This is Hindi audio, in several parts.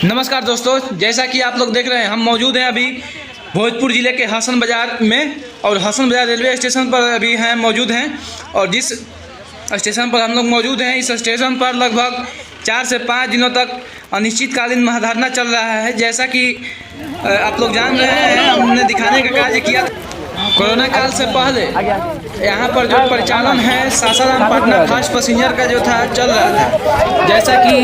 नमस्कार दोस्तों, जैसा कि आप लोग देख रहे हैं हम मौजूद हैं अभी भोजपुर ज़िले के हसन बाज़ार में। और हसन बाज़ार रेलवे स्टेशन पर अभी हैं मौजूद हैं। और जिस स्टेशन पर हम लोग मौजूद हैं, इस स्टेशन पर लगभग 4 से 5 दिनों तक अनिश्चितकालीन महाधरना चल रहा है। जैसा कि आप लोग जान रहे हैं, हमने दिखाने का कार्य किया। कोरोना काल से पहले यहाँ पर जो परिचालन है सासाराम पटना फास्ट पैसेंजर का जो था चल रहा था, जैसा कि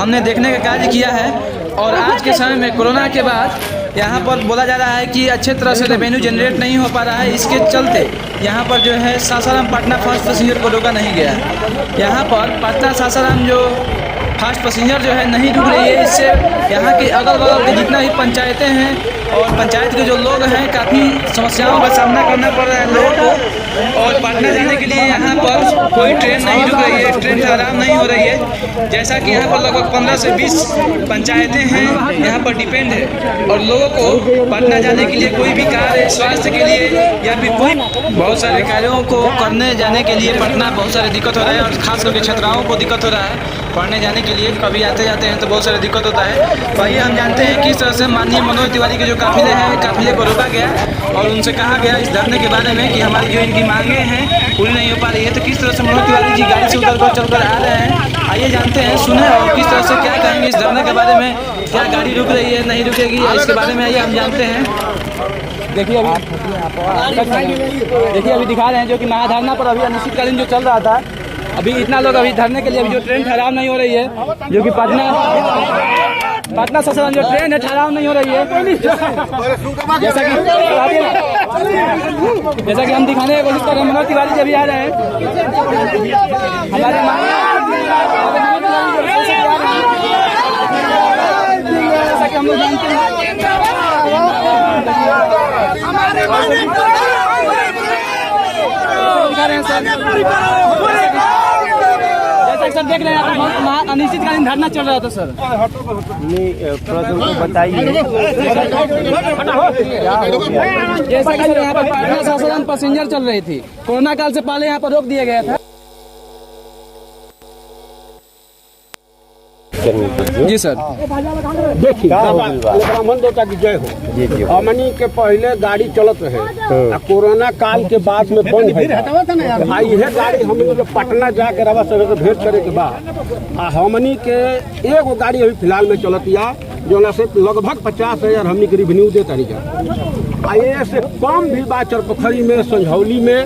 हमने देखने का कार्य किया है। और आज के समय में कोरोना के बाद यहाँ पर बोला जा रहा है कि अच्छे तरह से रेवेन्यू जनरेट नहीं हो पा रहा है। इसके चलते यहाँ पर जो है सासाराम पटना फास्ट पैसेंजर को रोका नहीं गया। यहाँ पर पटना सासाराम जो फास्ट पैसेंजर जो है नहीं रुक रही है। इससे यहाँ के अगल बगल के जितना भी पंचायतें हैं और पंचायत के जो लोग हैं, काफ़ी समस्याओं का सामना करना पड़ रहा है लोगों को। और पटना जाने के लिए यहाँ पर कोई ट्रेन नहीं रुक रही है, ट्रेन का आराम नहीं हो रही है। जैसा कि यहाँ पर लगभग 15 से 20 पंचायतें हैं यहाँ पर डिपेंड है। और लोगों को पटना जाने के लिए कोई भी कार्य स्वास्थ्य के लिए या फिर कोई बहुत सारे कार्यों को करने जाने के लिए पटना बहुत सारी दिक्कत हो रहा है। और खास करके छात्राओं को दिक्कत हो रहा है पढ़ने जाने के लिए। कभी आते जाते हैं तो बहुत सारी दिक्कत होता है। तो ये हम जानते हैं किस तरह से माननीय मनोज तिवारी के जो काफिले हैं, काफिले को रोका गया और उनसे कहा गया इस धरने के बारे में कि हमारी जो इनकी मांगे हैं पूरी नहीं हो पा रही है। तो किस तरह से मनोज तिवारी जी गाड़ी से उतर कर चलकर आ रहे हैं, आइए जानते हैं, सुने और किस तरह से क्या कहेंगे इस धरने के बारे में। क्या गाड़ी रुक रही है, नहीं रुकेगी, इसके बारे में आइए हम जानते हैं। देखिए अभी दिखा रहे हैं जो कि महाधरना पर अभी अनिश्चितकालीन जो चल रहा था, अभी इतना लोग अभी धरने के लिए अभी जो ट्रेन ठहराव नहीं हो रही है, जो कि पटना सासाराम जो ट्रेन है ठहराव नहीं हो रही है। जैसा कि हम दिखाने की कोशिश कर रहे हैं, मनोज तिवारी जी अभी आ रहे हैं जैसा कि हम लोग जानते सर, देख रहे हैं अनिश्चितकालीन धरना चल रहा था सर। बताइए जैसा कि सर यहाँ पर पटना सासाराम पैसेंजर चल रही थी, कोरोना काल से पहले यहाँ पर रोक दिया गया था। जी सर, देखिए ब्राह्मण देवता की जय हो। हमनी के पहले गाड़ी चलत है, कोरोना काल के बाद में बंद है। यह गाड़ी हमनी के पटना जाके रवा सर भेंट करे के बाद हमनी के एगो गाड़ी अभी फिलहाल में चलत या जो से लगभग 50,000 हमनी के रिवेन्यू देता रही। ये से कम भी बात चरपोखरी में संझौली में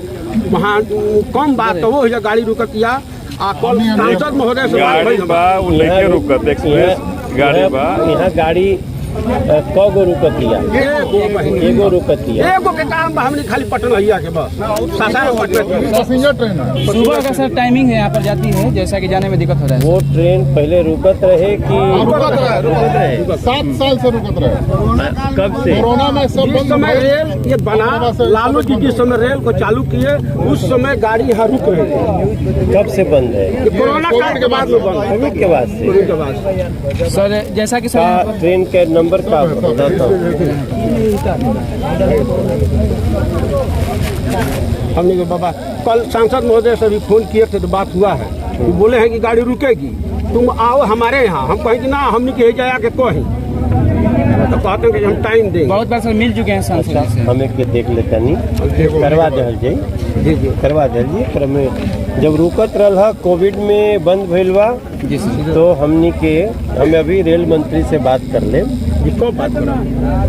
वहाँ कम बात तो वो गाड़ी रुकत या सांसद महोदय से यहाँ गाड़ी कगो रुकत लिया, एगो रुकत लिया, एगो के काम हमने खाली पटना हिया के बस सासाराम पटना पैसेंजर ट्रेन है। सुबह का सर टाइमिंग है यहाँ पर जाती है, जैसा कि जाने में दिक्कत हो रहा है। वो ट्रेन पहले रुकत रहे कि 7 साल से रुकत रहे। कब से? कोरोना में सब समय रेल ये बना, लालू जी जिस समय रेल को चालू किए उस समय गाड़ी यहाँ रुक रही है। कब से बंद है? कोरोना काल के बाद में बंद, कोविड के बाद से। सर जैसा कि सर ट्रेन के नंबर का बताता हूँ। हमने कहा बाबा कल सांसद महोदय से भी फोन किए थे तो बात हुआ है, तो बोले हैं कि गाड़ी रुकेगी, तुम आओ हमारे यहाँ। हम कहें कि ना हमने कहे जाया के कहीं तो कहते हैं कि हम टाइम देंगे। बहुत बार सर मिल चुके हैं सांसद से। हमें के देख लेता नहीं करवा दल जाइए। जी करवा दीजिए। पर में जब रुकत रहा कोविड में बंद भइल बा तो हमनी के हम अभी रेल मंत्री से बात कर ले। कब बात करा?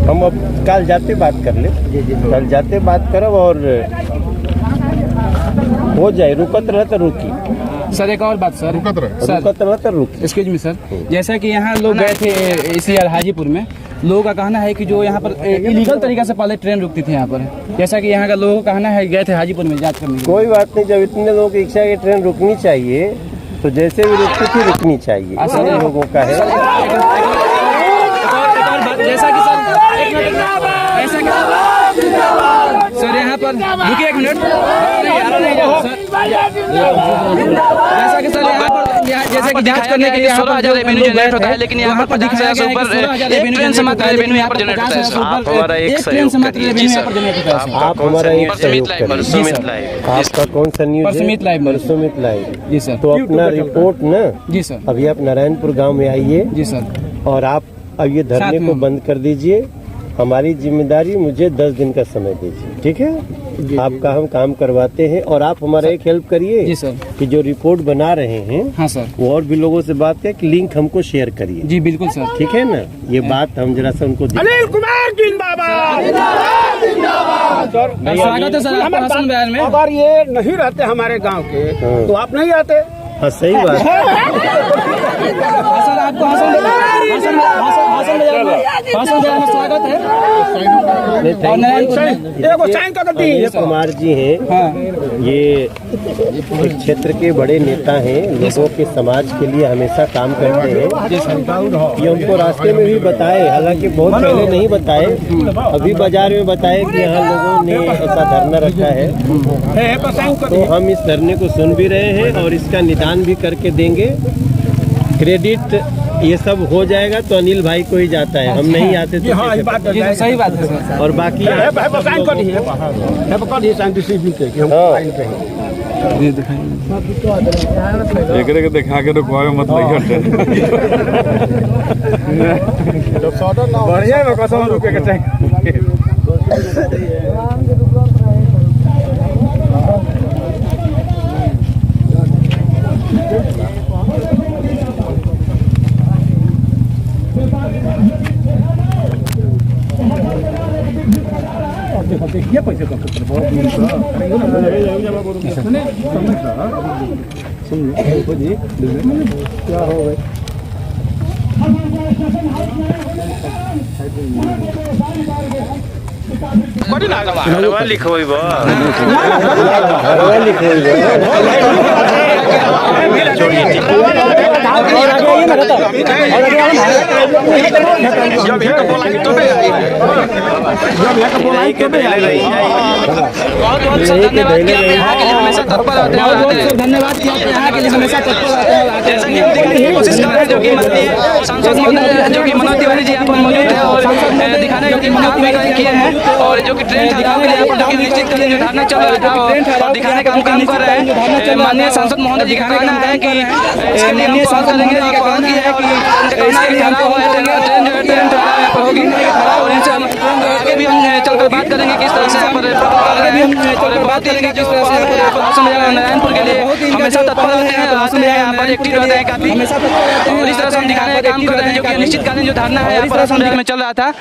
हम अब कल जाते बात कर ले। कल जाते बात करब और हो जाए। रुकत रहे तो रुकी। सर एक और बात सर, रुकत रहे तो रुकी। एक्सक्यूज मी सर, जैसा कि यहाँ लोग गए थे इसी हाजीपुर में, लोगों का कहना है कि जो यहाँ पर इलीगल तरीका से पहले ट्रेन रुकती थी यहाँ पर, जैसा कि यहाँ का लोगों का कहना है गए थे हाजीपुर में जांच करने। कोई बात नहीं, जब इतने लोगों की इच्छा है कि ट्रेन रुकनी चाहिए तो जैसे भी रुकती थी रुकनी चाहिए। ऐसे लोगों का है। जैसा कि सर सर यहाँ पर रुकिए एक मिनट। जैसा कि सर यहाँ पर जैसे कि जांच करने के लिए 16,000 रेवेन्यू जनरेट होता है, लेकिन यहाँ पर दिखाया गया है कि 16,000 एक ट्रेन से मात्र रेवेन्यू यहाँ पर जनरेट होता है। आप हमारा एक ट्रेन से मात्र रेवेन्यू यहाँ पर जनरेट होता है। आप हमारा एक सहयोग करें। आपका कौन सा न्यूज़? परसमित लाइव। परसमित लाइव। जी सर। तो अपना रिपोर्ट ना। जी सर। अभी आप नारायणपुर गाँव में आइए। जी सर। और आप अब ये धरने को बंद कर दीजिए, हमारी जिम्मेदारी, मुझे 10 दिन का समय दीजिए, ठीक है? आपका हम काम करवाते हैं और आप हमारा एक हेल्प करिए जी सर। कि जो रिपोर्ट बना रहे हैं हाँ सर। वो और भी लोगों से बात है कि लिंक हमको शेयर करिए। जी बिल्कुल सर। ठीक है ना? ये बात हम जरा सा उनको अनिल कुमार जिंदाबाद। स्वागत है सर आपका हसन बयार में। अगर ये नहीं रहते हमारे गांव के तो आप नहीं आते। हाँ सही बात है। हसन आपको हसन बयार में स्वागत है। और एगो साइन का दी अनिल कुमार जी हैं, ये एक क्षेत्र के बड़े नेता हैं, लोगों के समाज के लिए हमेशा काम करते हैं। ये हमको रास्ते में भी बताए, हालांकि बहुत पहले नहीं बताए, अभी बाजार में बताए कि यहाँ लोगों ने ऐसा धरना रखा है। तो हम इस धरने को सुन भी रहे हैं और इसका निदान भी करके देंगे। क्रेडिट ये सब हो जाएगा तो अनिल भाई को ही जाता है, हम नहीं आते तो कैसे? सही बात है सर। और बाकी एकरे के दिखा के तो कोई मत नहीं बढ़िया में कसम रुके के चाहिए। धन्यवाद कि आप यहाँ के लिए हमेशा तत्पर रहते हैं। जैसा कि हम दिखाने की कोशिश कर रहे हैं, जो कि सांसद जो कि मनोज तिवारी जी यहाँ पर मौजूद है और दिखाने की काम भी किए हैं और जो कि ट्रेन था जो कि निश्चित धरना चल रहा था और दिखाने का हम काम कर रहे हैं। माननीय सांसद महोदय जी का कहना है कि माननीय सांसद लेंगे कहा है कि ट्रेन होगी और इनसे आगे भी हम चलकर बात करेंगे किस तरह से यहाँ पर आगे भी हम चलकर बात करेंगे किस तरह से हसन बयार नारायणपुर के लिए हमेशा तत्पर रहते हैं, आते हैं यहाँ पर एक्टिव रहते हैं काफी और इस तरह से हम दिखाने का काम कर रहे हैं। जो कि अनिश्चितकालीन जो धरना है यहाँ पर हसन बयार में चल रहा था।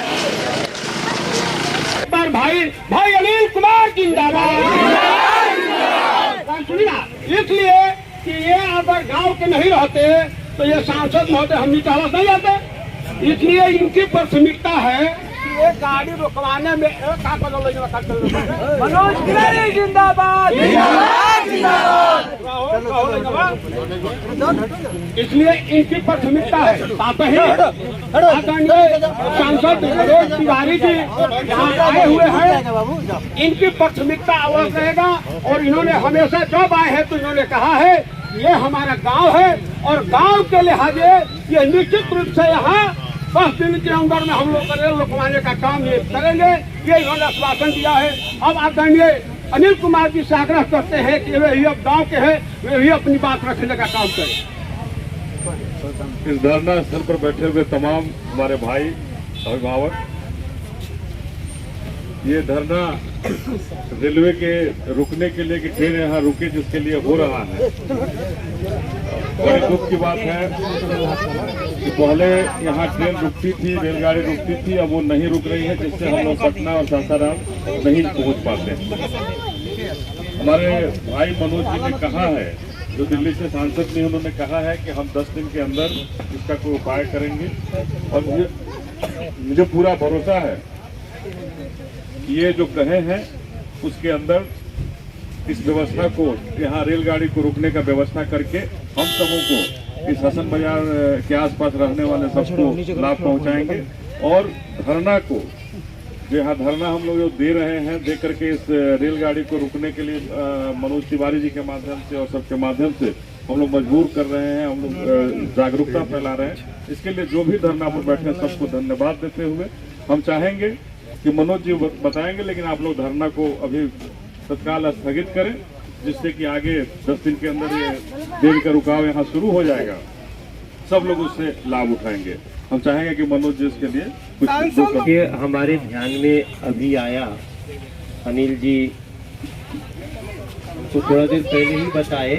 भाई अनिल कुमार जिंदाबाद। इसलिए कि ये अगर गांव के नहीं रहते तो ये सांसद महोदय हम निकाला नहीं जाते। इसलिए इनकी प्राथमिकता है कि ये गाड़ी रोकवाने में मनोज तिवारी जिंदाबाद। इसलिए इनकी प्राथमिकता है। सांसद मनोज तिवारी जी यहाँ आए हुए हैं, इनकी प्राथमिकता अवश्य रहेगा और इन्होंने हमेशा जब आए हैं तो इन्होंने कहा है ये हमारा गांव है और गांव के लिहाजे ये निश्चित रूप से यहाँ 10 दिन के अंदर में हम लोग रेल रोकवाने का काम ये करेंगे, ये इन्होंने आश्वासन दिया है। अब आदरणीय अनिल कुमार जी से आग्रह करते हैं कि वे ही अब गाँव के हैं, वे भी अपनी बात रखने का काम करें। इस धरना स्थल पर बैठे हुए तमाम हमारे भाई अभिभावक, ये धरना रेलवे के रुकने के लिए कि ट्रेन यहाँ रुके जिसके लिए हो रहा है। बड़ी दुख की बात है कि पहले यहाँ ट्रेन रुकती थी, रेलगाड़ी रुकती थी, अब वो नहीं रुक रही है, जिससे हम लोग पटना और सासाराम नहीं पहुँच पाते। हमारे भाई मनोज जी ने कहा है, जो दिल्ली से सांसद ने, उन्होंने कहा है कि हम 10 दिन के अंदर इसका कोई उपाय करेंगे और मुझे पूरा भरोसा है कि ये जो कहे हैं उसके अंदर इस व्यवस्था को, यहाँ रेलगाड़ी को रुकने का व्यवस्था करके हम सबों को, इस हसन बाजार के आसपास रहने वाले सबको लाभ पहुंचाएंगे और धरना को, जो यहाँ धरना हम लोग दे रहे हैं, दे करके इस रेलगाड़ी को रुकने के लिए मनोज तिवारी जी के माध्यम से और सबके माध्यम से हम लोग मजबूर कर रहे हैं, हम लोग जागरूकता फैला रहे हैं। इसके लिए जो भी धरना पर बैठे हैं सबको धन्यवाद देते हुए हम चाहेंगे कि मनोज जी बताएंगे, लेकिन आप लोग धरना को अभी तत्काल स्थगित करें, जिससे कि आगे 10 दिन के अंदर ये देर का रुकाव यहाँ शुरू हो जाएगा। सब लोग उससे लाभ उठाएंगे। हम चाहेंगे कि मनोज जी इसके लिए कुछ ये हमारे ध्यान में अभी आया, अनिल जी तो थोड़ा देर पहले ही बताए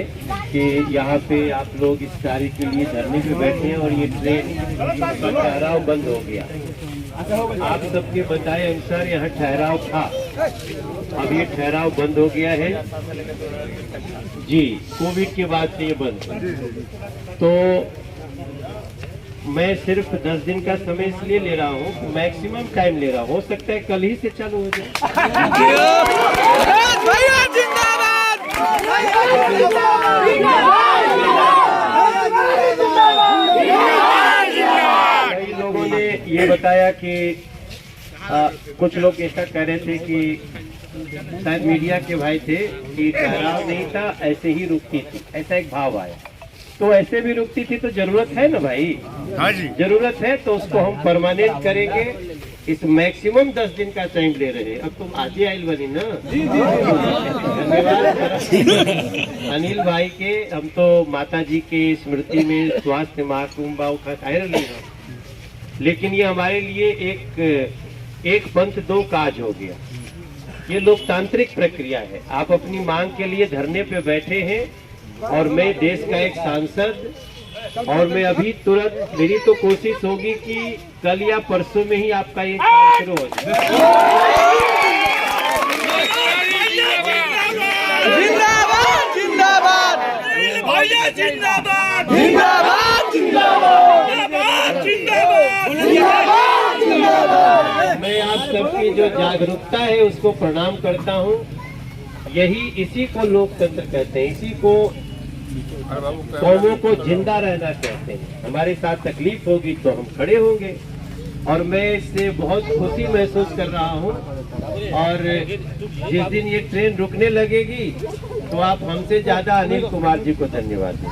कि यहाँ पे आप लोग इस कार्य के लिए धरने पे बैठे हैं और ये ट्रेन का ठहराव बंद हो गया। आप सबके बताए अनुसार यहाँ ठहराव था, अब ये ठहराव बंद हो गया है जी, कोविड के बाद से ये बंद। तो मैं सिर्फ 10 दिन का समय इसलिए ले रहा हूँ, मैक्सिमम टाइम ले रहा हूँ, हो सकता है कल ही से चालू हो जाए। कई लोगों ने ये बताया कि कुछ लोग ऐसा कह रहे थे कि शायद मीडिया के भाई थे कि ठहराव नहीं था, ऐसे ही रुकती थी, ऐसा एक भाव आया। तो ऐसे भी रुकती थी तो जरूरत है ना भाई? हाँ जी, जरूरत है तो उसको हम परमानेंट करेंगे। इस मैक्सिमम 10 दिन का टाइम ले रहे हैं। अब तुम आज ही आइल बनी ना। धन्यवाद अनिल भाई के। हम तो माता जी के स्मृति में स्वास्थ्य महाकुंभ खाए रही, लेकिन ये हमारे लिए एक पंथ दो काज हो गया। ये लोकतांत्रिक प्रक्रिया है। आप अपनी मांग के लिए धरने पे बैठे हैं और मैं देश का एक सांसद, और मैं अभी तुरंत, मेरी तो कोशिश होगी कि कल या परसों में ही आपका ये काम शुरू हो जाए। जिंदाबाद जिंदाबाद भैया, जिंदाबाद जिंदाबाद जिंदाबाद जिंदाबाद। मैं आप सबकी जो जागरूकता है उसको प्रणाम करता हूँ। इसी को लोकतंत्र कहते हैं, इसी को कौमों को जिंदा रहना कहते हैं। हमारे साथ तकलीफ होगी तो हम खड़े होंगे, और मैं इससे बहुत खुशी महसूस कर रहा हूँ। और जिस दिन ये ट्रेन रुकने लगेगी तो आप हमसे ज्यादा अनिल कुमार जी को धन्यवाद दें।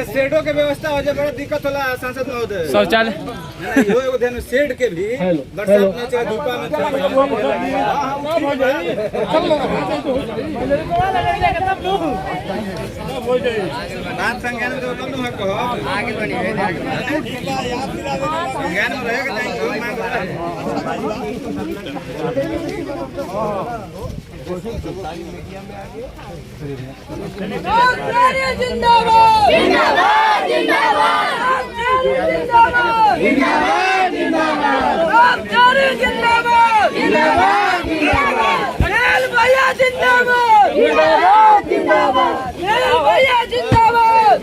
शेडो के व्यवस्था हो जाए, बड़ा दिक्कत होला सांसद महोदय। शौचालय शेड के भी बरसात में चाहे धूपा में बात संज्ञान में तो कम कहो आगे बढ़िए संज्ञान में रहेगा नहीं तो मांग रहा है। जिंदाबाद जिंदाबाद जिंदाबाद जिंदाबाद जिंदाबाद जिंदाबाद जिंदाबाद रेल भैया जिंदाबाद जिंदाबाद जिंदाबाद रेल भैया जिंदाबाद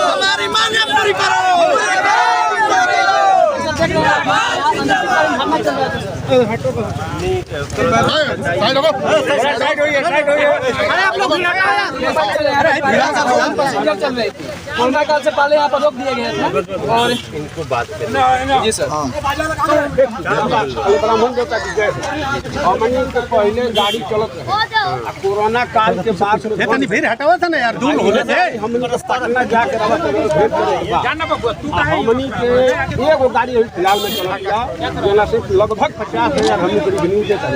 हमारी मांगे पूरी करो। कोरोना काल से पहले यहाँ पर रोक दिए गए थे और इनको बात करना जी सर ब्राह्मण देवता की जय हो। हमनी के पहले गाड़ी चलत रहे, कोरोना काल के बाद हटावा था ना यार, दूर हो गए हमनी पटना जाके हमनी के एगो गाड़ी फिलहाल में चला जोला से लगभग 50,000 हमनी के रिवेन्यू देता है।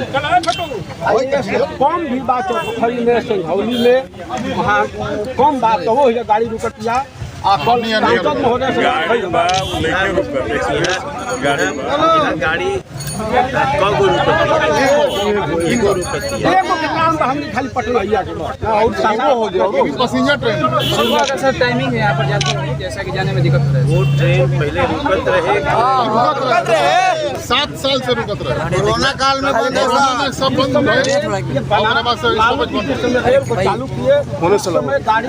कम भी बात पोखरी में संझौली में वहाँ कम बात तो वो गाड़ी रुकतिया सांसद महोदय से गाड़ी खाली पटना हो जाए पैसेंजर ट्रेन सुबह का सर टाइमिंग है यहाँ पर जाती है, जैसा कि जाने में दिक्कत हो रहा है। वो ट्रेन पहले रुकत रहे 7 साल से रुकत रहे। कोरोना काल में सब बंद रहे, चालू किए होने से गाड़ी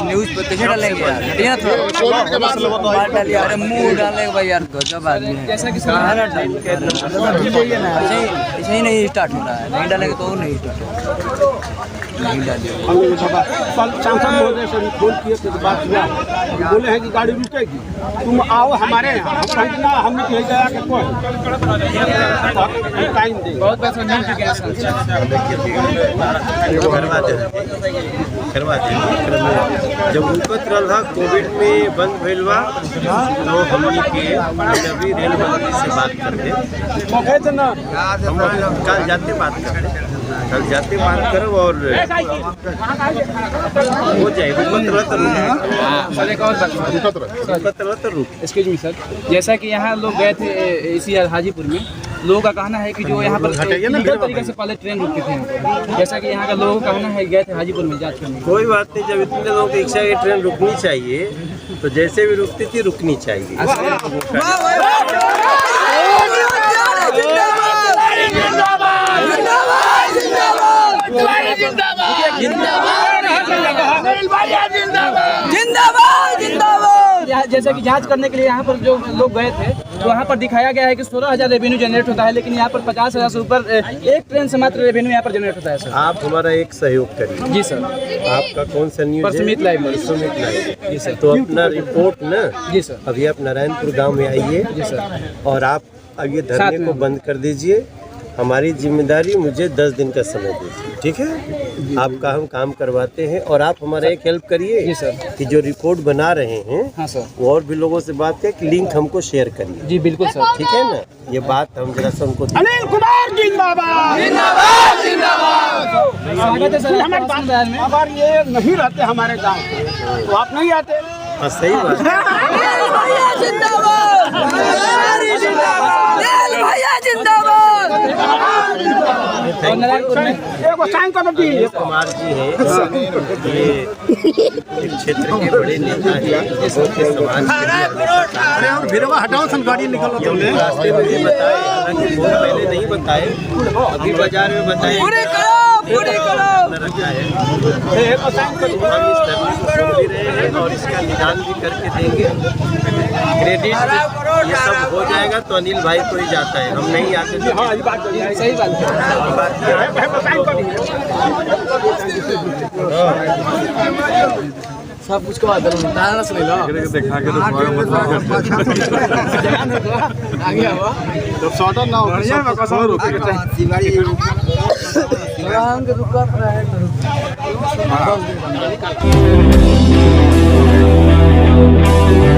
न्यूज पे कैसे डालेंगे यार, हटिए ना कोविड के बाद थोड़ा डालिए, अरे मुंह डालेगा भाई यार, गजब आदमी है। जैसा कि ऐसे ही नहीं स्टार्ट हो रहा है, नहीं डालेंगे तो नहीं स्टार्ट होगा। नहीं डालिए, सांसद महोदय से फोन किए थे तो बात हुआ, बोले हैं कि गाड़ी रुकेगी, तुम आओ हमारे यहाँ। हम कहेंगे ना, हमने कहीं गया कि कोई टाइम दे। बहुत पैसा मिल चुके हैं सर। करवा देंगे। जब रुकत रहा कोविड में बंद भइल बा तो हमनी के अभी रेल मंत्री से बात करते हम कल जाते बात करते करब और हो जाए एक्सक्यूज मी सर, जैसा कि यहाँ लोग गए थे इसी हाजीपुर में, लोगों का कहना है कि जो यहाँ पर लीगल तरीके से पहले ट्रेन रुकती थी, जैसा कि यहाँ का लोगों का कहना है गए थे हाजीपुर में जांच करने। कोई बात नहीं, जब इतने लोगों की इच्छा है ट्रेन रुकनी चाहिए तो जैसे भी रुकती थी रुकनी चाहिए। जैसे कि जांच करने के लिए यहाँ पर जो लोग गए थे तो वहाँ पर दिखाया गया है कि 16,000 रेवेन्यू जनरेट होता है, लेकिन यहाँ पर 50,000 से ऊपर एक ट्रेन से मात्र रेवेन्यू यहाँ पर जनरेट होता है सर। आप हमारा एक सहयोग करिए। जी सर। आपका कौन सा न्यूज़ है? परसमित लाइव। जी सर। तो अपना रिपोर्ट ना, जी सर, अभी आप नारायणपुर गांव में आइए। जी सर। और आप अब ये धरने को बंद कर दीजिए। हमारी जिम्मेदारी, मुझे 10 दिन का समय दीजिए, ठीक है? आपका हम काम करवाते हैं और आप हमारा एक हेल्प करिए। जी सर। कि जो रिपोर्ट बना रहे हैं, हाँ सर, वो और भी लोगों से बात है कि लिंक हमको शेयर करिए। जी बिल्कुल सर, ठीक है ना? ये बात हम जरा सा उनको अनिल कुमार जिंदाबाद स्वागत है सर हमारे बाजार में। अगर ये नहीं रहते हमारे गांव तो आप नहीं आते। हाँ, सही बात है। और नारायणपुर में कुमार जी हैं, ये एक क्षेत्र के बड़े नेता हैं, लोगों के समाज के रास्ते में भी बताए, हालांकि बहुत पहले नहीं बताए, अभी बाजार में बताए रखा है। हम इस धरने को सुन भी रहे हैं और इसका निदान भी करके देंगे। क्रेडिट ये सब हो जाएगा तो अनिल भाई को ही जाता है, हम नहीं आते। सही बात है। सब कुछ को आता है सुन लो देखा के तो आगे हुआ तो सौदा ना हो रुका है।